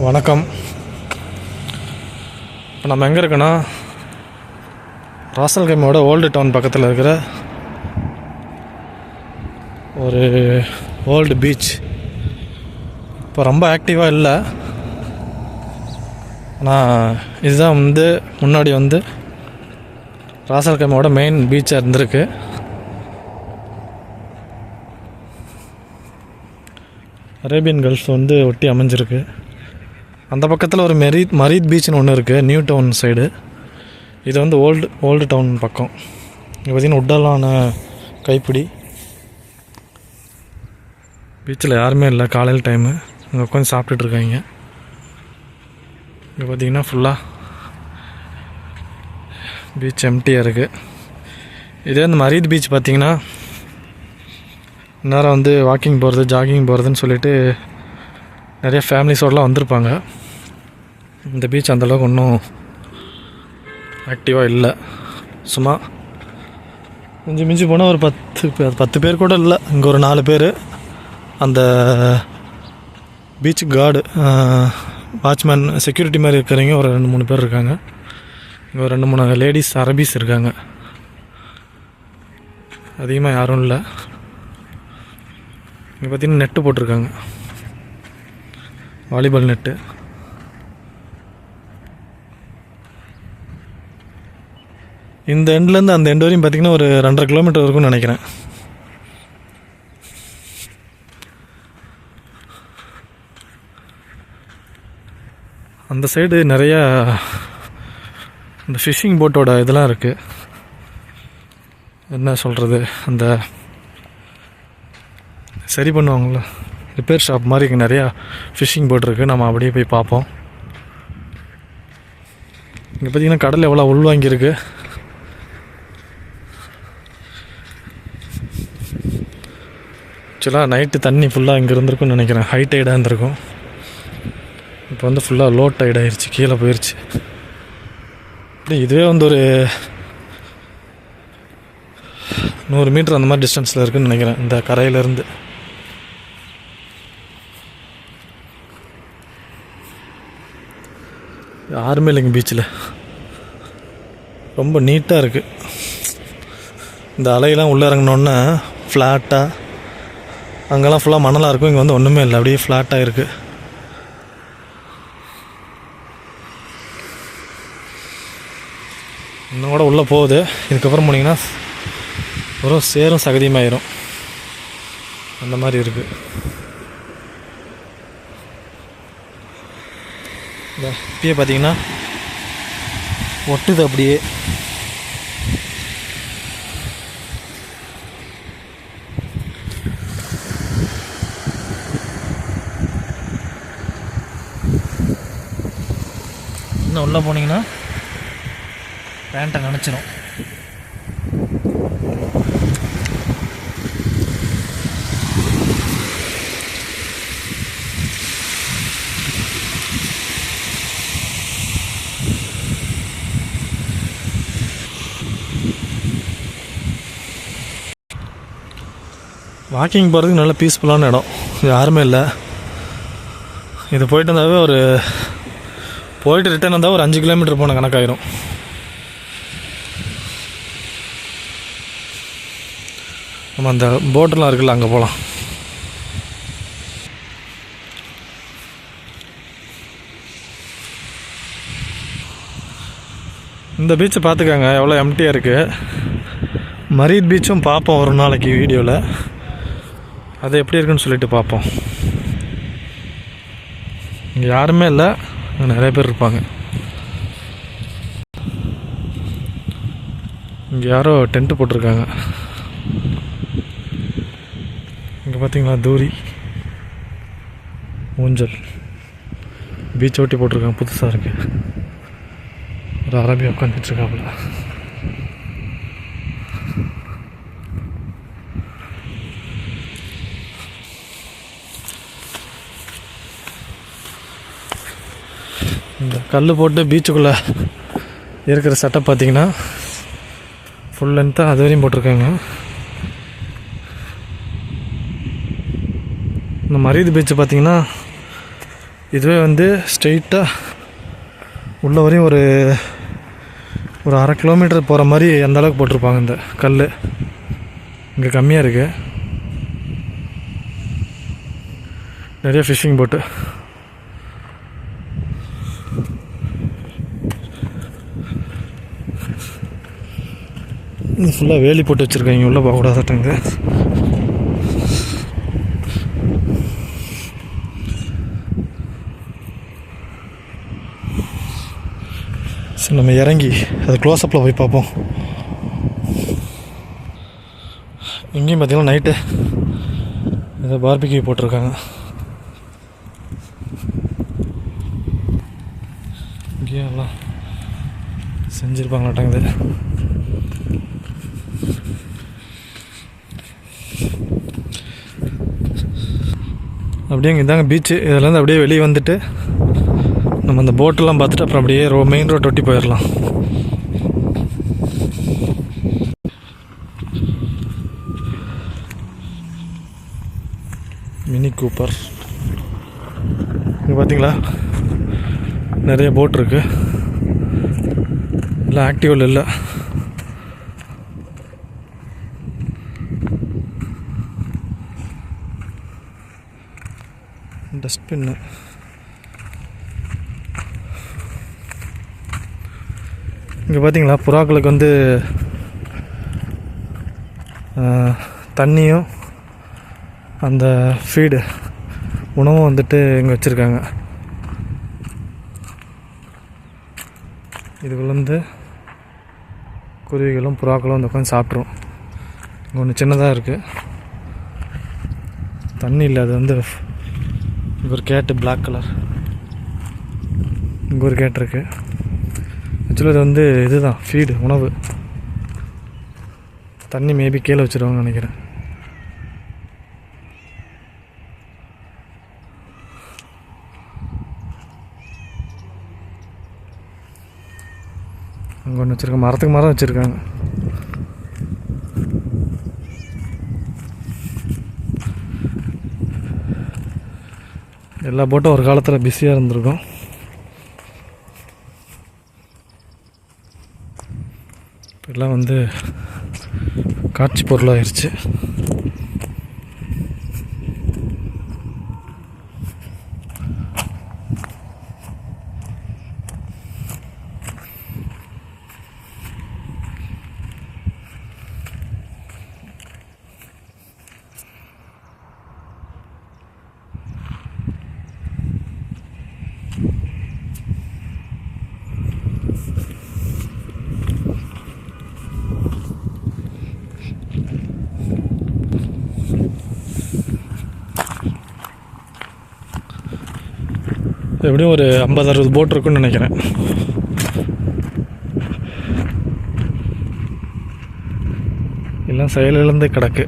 வணக்கம். இப்போ நம்ம எங்கே இருக்கோன்னா ராசல்கைமோட ஓல்டு டவுன் பக்கத்தில் இருக்கிற ஒரு ஓல்டு பீச். இப்போ ரொம்ப ஆக்டிவாக இல்லை, ஆனால் இதுதான் முன்னாடி ராசல்கைமோட மெயின் பீச்சாக இருந்திருக்கு. அரேபியன் கல்ஃப் ஒட்டி அமைஞ்சிருக்கு. அந்த பக்கத்தில் ஒரு மரீத் பீச்னு ஒன்று இருக்குது, நியூ டவுன் சைடு. இது ஓல்டு டவுன் பக்கம். இங்கே பார்த்திங்கன்னா உட்டலான கைப்பிடி. பீச்சில் யாருமே இல்லை, காலையில் டைமு. அங்கே உட்காந்து சாப்பிட்டுட்ருக்காங்க. இங்கே பார்த்திங்கன்னா ஃபுல்லாக பீச் எம்டியாக இருக்குது. இதே இந்த மரீத் பீச் பார்த்திங்கன்னா நேரம் வாக்கிங் போகிறது, ஜாகிங் போகிறதுன்னு சொல்லிட்டு நிறைய ஃபேமிலிஸோடலாம் வந்திருப்பாங்க. இந்த பீச் அந்தளவுக்கு ஒன்றும் ஆக்டிவாக இல்லை. சும்மா மிஞ்சி போனால் ஒரு 10 பேர் கூட இல்லை. இங்கே ஒரு 4 பேர் அந்த பீச் கார்டு, வாட்ச்மேன், செக்யூரிட்டி மாதிரி இருக்கிறவங்க ஒரு 2-3 பேர் இருக்காங்க. இங்கே ஒரு 2-3 லேடிஸ் அரபிஸ் இருக்காங்க. அதிகமாக யாரும் இல்லை. இங்கே பார்த்திங்கன்னா நெட்டு போட்டிருக்காங்க, வாலிபால் நெட்டு. இந்த எண்ட்லேருந்து அந்த எண்டு வரையும் பார்த்திங்கன்னா ஒரு 2.5 கிலோமீட்டர் இருக்கும்னு நினைக்கிறேன். அந்த சைடு நிறையா இந்த ஃபிஷ்ஷிங் போட்டோட இதெல்லாம் இருக்குது. என்ன சொல்கிறது, அந்த சரி பண்ணுவாங்கள, ரிப்பேர் ஷாப் மாதிரி இங்கே நிறையா ஃபிஷ்ஷிங் போட் இருக்குது. நம்ம அப்படியே போய் பார்ப்போம். இங்கே பார்த்திங்கன்னா கடல் எவ்வளோ உள்வாங்கியிருக்கு. ஆக்சுவலாக நைட்டு தண்ணி ஃபுல்லாக இங்கே இருந்திருக்குன்னு நினைக்கிறேன். ஹை டைடாக இருந்திருக்கும். இப்போ ஃபுல்லாக லோ டைட் ஆகிருச்சு, கீழே போயிடுச்சு. இதுவே ஒரு 100 மீட்டர் அந்த மாதிரி டிஸ்டன்ஸில் இருக்குதுன்னு நினைக்கிறேன் இந்த கரையிலேருந்து. யாருமே இல்லைங்க பீச்சில். ரொம்ப நீட்டாக இருக்குது. இந்த அலையெல்லாம் உள்ளே இறங்கினோன்னே ஃப்ளாட்டாக, அங்கெல்லாம் ஃபுல்லாக மணலாக இருக்கும். இங்கே ஒன்றுமே இல்லை, அப்படியே ஃப்ளாட்டாக இருக்குது. இன்னும் கூட உள்ளே போகுது. இதுக்கப்புறம் போனீங்கன்னா ஒரு சேரும் சகதியுமாயிரும், அந்த மாதிரி இருக்குது. இப்பயே பார்த்தீங்கன்னா ஒட்டுது அப்படியே. இன்னும் உள்ளே போனீங்கன்னா பேண்ட்டை நினச்சிரும். வாக்கிங் போகிறதுக்கு நல்ல பீஸ்ஃபுல்லான இடம். யாருமே இல்லை. இது போயிட்டு வந்தாவே போயிட்டு ரிட்டர்ன் வந்தால் ஒரு 5 கிலோமீட்டர் போன கணக்காயிரும். நம்ம அந்த போட்டெலாம் இருக்குல்ல, அங்கே போகலாம். இந்த பீச்சை பார்த்துக்காங்க எவ்வளோ எம்டியாக இருக்குது. மரீத் பீச்சும் பார்ப்போம் ஒரு நாளைக்கு வீடியோவில். அது எப்படி இருக்குன்னு சொல்லிட்டு பார்ப்போம். இங்கே யாருமே இல்லை, நிறைய பேர் இருப்பாங்க. இங்கே யாரோ டென்ட்டு போட்டிருக்காங்க. இங்கே பார்த்தீங்களா, தூரி ஊஞ்சல் பீச் ஒட்டி போட்டிருக்காங்க. புதுசாக இருக்குது. ஒரு அரபி உட்காந்துட்ருக்காப்புல. இந்த கல் போட்டு பீச்சுக்குள்ளே இருக்கிற செட்டப் பார்த்திங்கன்னா ஃபுல் லென்த்தாக அது வரையும் போட்டிருக்காங்க. இந்த மரீத் பீச் பார்த்திங்கன்னா இதுவே வந்து ஸ்ட்ரெயிட்டாக உள்ள வரையும் ஒரு 1/2 கிலோமீட்டர் போகிற மாதிரி அந்த அளவுக்கு போட்டிருப்பாங்க. இந்த கல் இங்கே கம்மியாக இருக்குது. நிறைய ஃபிஷ்ஷிங் போட்டு இது ஃபுல்லாக வேலி போட்டு வச்சுருக்காங்க. உள்ளே போகக்கூடாதுங்க. சரி, நம்ம இறங்கி அது க்ளோஸ்அப்பில் போய் பார்ப்போம். இங்கேயும் பார்த்தீங்கன்னா நைட்டு ஏதோ பார்பிக்யூ போட்டிருக்காங்க. இங்கேயும் எல்லாம் செஞ்சுருப்பாங்களாட்டாங்குது. அப்படியே இங்கே இதாங்க பீச்சு. இதுலேருந்து அப்படியே வெளியே வந்துட்டு நம்ம அந்த போட்டெல்லாம் பார்த்துட்டு அப்புறம் அப்படியே மெயின் ரோட் ஒட்டி போயிடலாம். மினி கூப்பர் இங்கே பார்த்தீங்களா, நிறைய போட் இருக்கு. எல்லாம் ஆக்டிவ் இல்லை. டஸ்ட்பின்னு இங்கே பார்த்தீங்களா, புறாக்களுக்கு வந்து தண்ணியும் அந்த ஃபீடு உணவும் வந்துட்டு இங்கே வச்சுருக்காங்க. இதுக்குள்ளேருந்து குருவிகளும் புறாக்களும் வந்து உட்காந்து சாப்பிட்ரும். இங்கே ஒன்று சின்னதாக இருக்குது, தண்ணி இல்லை. அது வந்து இங்கே ஒரு கேட்டு பிளாக் கலர், இங்கே ஒரு கேட் இருக்குது. ஆக்சுவலாக இது வந்து இதுதான் ஃபீடு, உணவு. தண்ணி மேபி கீழே வச்சுருவாங்கன்னு நினைக்கிறேன். அங்கே ஒன்று வச்சுருக்காங்க, மரத்துக்கு மரம் வச்சுருக்காங்க. எல்லா போட்டும் ஒரு காலத்தில் பிஸியாக இருந்திருக்கும். எல்லாம் வந்து காட்சி பொருளாகிருச்சு. எப்படியும் ஒரு 50-60 போட் இருக்குன்னு நினைக்கிறேன். எல்லாம் செயலிழந்து கிடக்கு,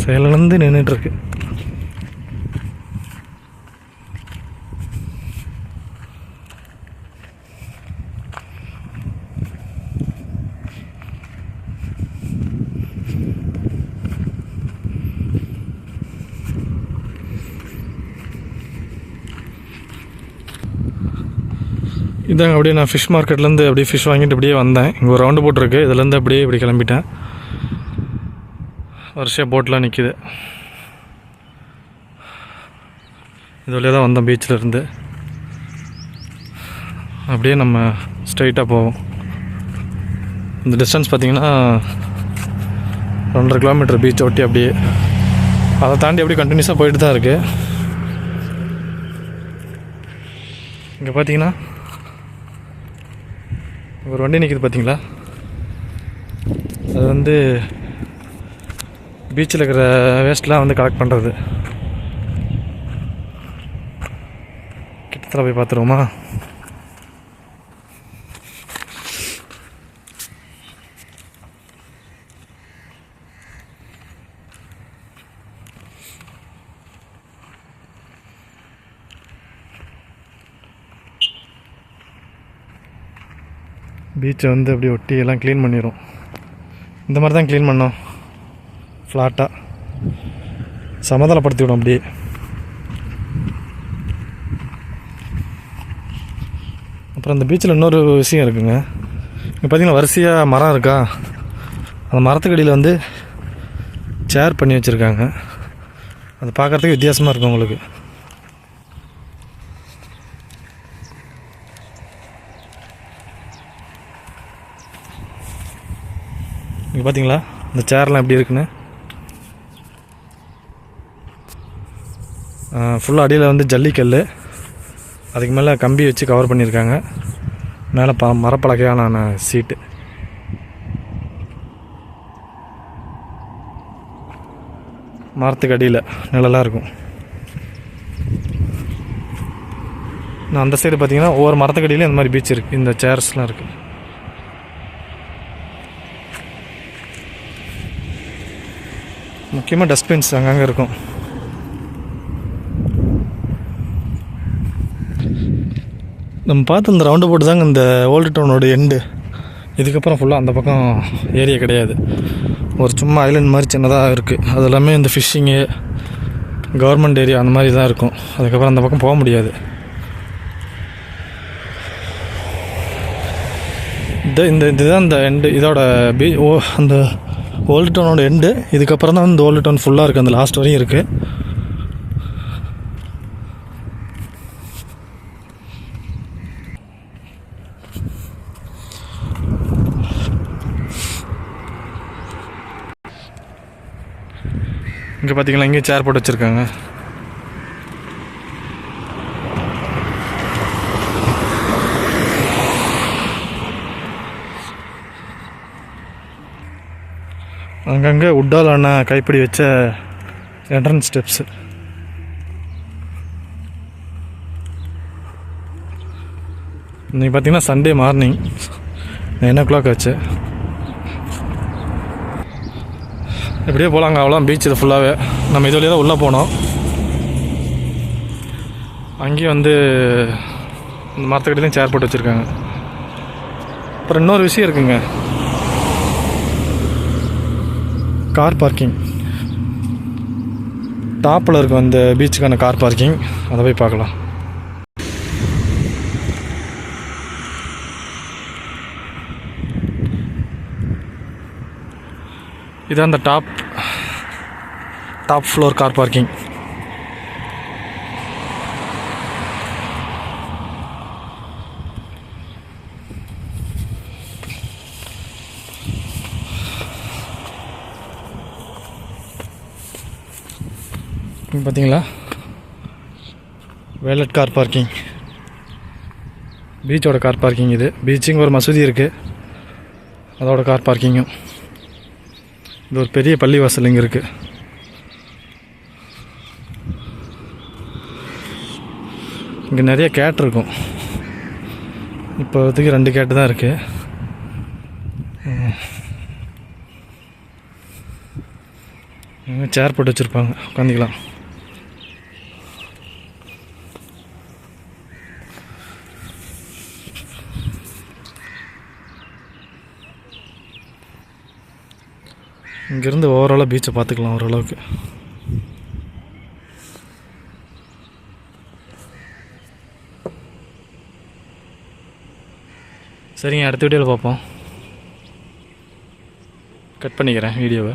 செயலிழந்து நின்றுட்டுருக்கு. இதாங்க அப்படியே நான் ஃபிஷ் மார்க்கெட்லேருந்து அப்படியே ஃபிஷ் வாங்கிட்டு அப்படியே வந்தேன். இங்கே ஒரு ரவுண்டு போட்டிருக்கு, இதுலேருந்து அப்படியே இப்படி கிளம்பிட்டேன். வருஷம் போட்லாம் நிற்கிது. இது வழியாக தான் வந்தோம் பீச்சிலேருந்து. அப்படியே நம்ம ஸ்ட்ரைட்டாக போவோம். இந்த டிஸ்டன்ஸ் பார்த்திங்கன்னா 2.5 கிலோமீட்டர் பீச் ஒட்டி. அப்படியே அதை தாண்டி அப்படியே கண்டினியூஸாக போயிட்டு தான் இருக்குது. இங்கே பார்த்தீங்கன்னா ஒரு வண்டி நிற்கிது பார்த்தீங்களா, அது வந்து பீச்சில் இருக்கிற வேஸ்ட்லாம் வந்து கலெக்ட் பண்ணுறது. கிட்டத்தில் போய் பார்த்துருவோமா? பீச்சை வந்து அப்படியே ஒட்டி எல்லாம் க்ளீன் பண்ணிடும். இந்த மாதிரி தான் க்ளீன் பண்ணோம், ஃப்ளாட்டாக சமதளப்படுத்தி விடும். அப்படியே அப்புறம் இந்த பீச்சில் இன்னொரு விஷயம் இருக்குங்க. இங்கே பார்த்திங்கன்னா வரிசையாக மரம் இருக்கா, அந்த மரத்துக்கடியில் வந்து சேர் பண்ணி வச்சுருக்காங்க. அது பார்க்குறதுக்கு வித்தியாசமாக இருக்கும் உங்களுக்கு. இங்கே பார்த்தீங்களா இந்த சேர்லாம் எப்படி இருக்குன்னு. ஃபுல்லாக அடியில் வந்து ஜல்லிக்கல், அதுக்கு மேலே கம்பி வச்சு கவர் பண்ணியிருக்காங்க. மேலே மரப்பலகையான சீட்டு. மரத்துக்கு அடியில் நிழலாக இருக்கும். நான் அந்த சைடு பார்த்தீங்கன்னா ஒவ்வொரு மரத்துக்கு அடியிலையும் இந்த மாதிரி பீச் இருக்குது, இந்த சேர்ஸ்லாம் இருக்குது. முக்கியமாக டஸ்ட்பின்ஸ் அங்கங்கே இருக்கும். நம்ம பார்த்து இந்த ரவுண்டு போட்டு தாங்க இந்த ஓல்டு டவுனோட எண்டு. இதுக்கப்புறம் ஃபுல்லாக அந்த பக்கம் ஏரியா கிடையாது, ஒரு சும்மா ஐலண்ட் மாதிரி சின்னதாக இருக்குது. அது எல்லாமே இந்த ஃபிஷ்ஷிங்கு கவர்மெண்ட் ஏரியா அந்த மாதிரி தான் இருக்கும். அதுக்கப்புறம் அந்த பக்கம் போக முடியாது. இதுதான் இந்த எண்டு, இதோட அந்த ஓல்டு டவுனோட எண்டு. இதுக்கப்புறம் தான் இந்த ஓல்டு டவுன் ஃபுல்லாக இருக்குது, அந்த லாஸ்ட் வரையும் இருக்குது. இங்கே பார்த்தீங்களா, இங்கே சேர் போட்டு வச்சுருக்காங்க. அங்கங்கே உட்டாலான கைப்பிடி வச்ச என்ட்ரன்ஸ் ஸ்டெப்ஸு. இன்றைக்கி பார்த்தீங்கன்னா சண்டே மார்னிங் 9 o'clock ஆச்சு. இப்படியே போகலாங்க, அவ்வளோ பீச்சில் ஃபுல்லாகவே. நம்ம இது வழியாக தான் உள்ளே போனோம். அங்கேயும் வந்து இந்த மரத்துக்கிட்டேயும் சேர் போட்டு வச்சுருக்காங்க. அப்புறம் இன்னொரு விஷயம் இருக்குங்க, கார் பார்க்கிங். டாப்பில் இருக்கும் அந்த பீச்சுக்கான கார் பார்க்கிங், அதை போய் பார்க்கலாம். இதான் அந்த டாப் ஃப்ளோர் கார் பார்க்கிங். பார்த்தீங்களா, வேலட் கார் பார்க்கிங், பீச்சோட கார் பார்க்கிங். இது பீச்சுங்க ஒரு மசூதி இருக்குது, அதோட கார் பார்க்கிங்கும். இது ஒரு பெரிய பள்ளிவாசல் இங்கே இருக்குது. இங்கே நிறைய கேட் இருக்கும். இப்போதைக்கு 2 கேட்டு தான் இருக்குது. சேர் போட்டு வச்சுருப்பாங்க, உட்காந்துக்கலாம். இங்கேருந்து ஓவராலாக பீச்சை பார்த்துக்கலாம் ஓரளவுக்கு. சரிங்க, அடுத்த வீடியோவில் பார்ப்போம். கட் பண்ணிக்கிறேன் வீடியோவை.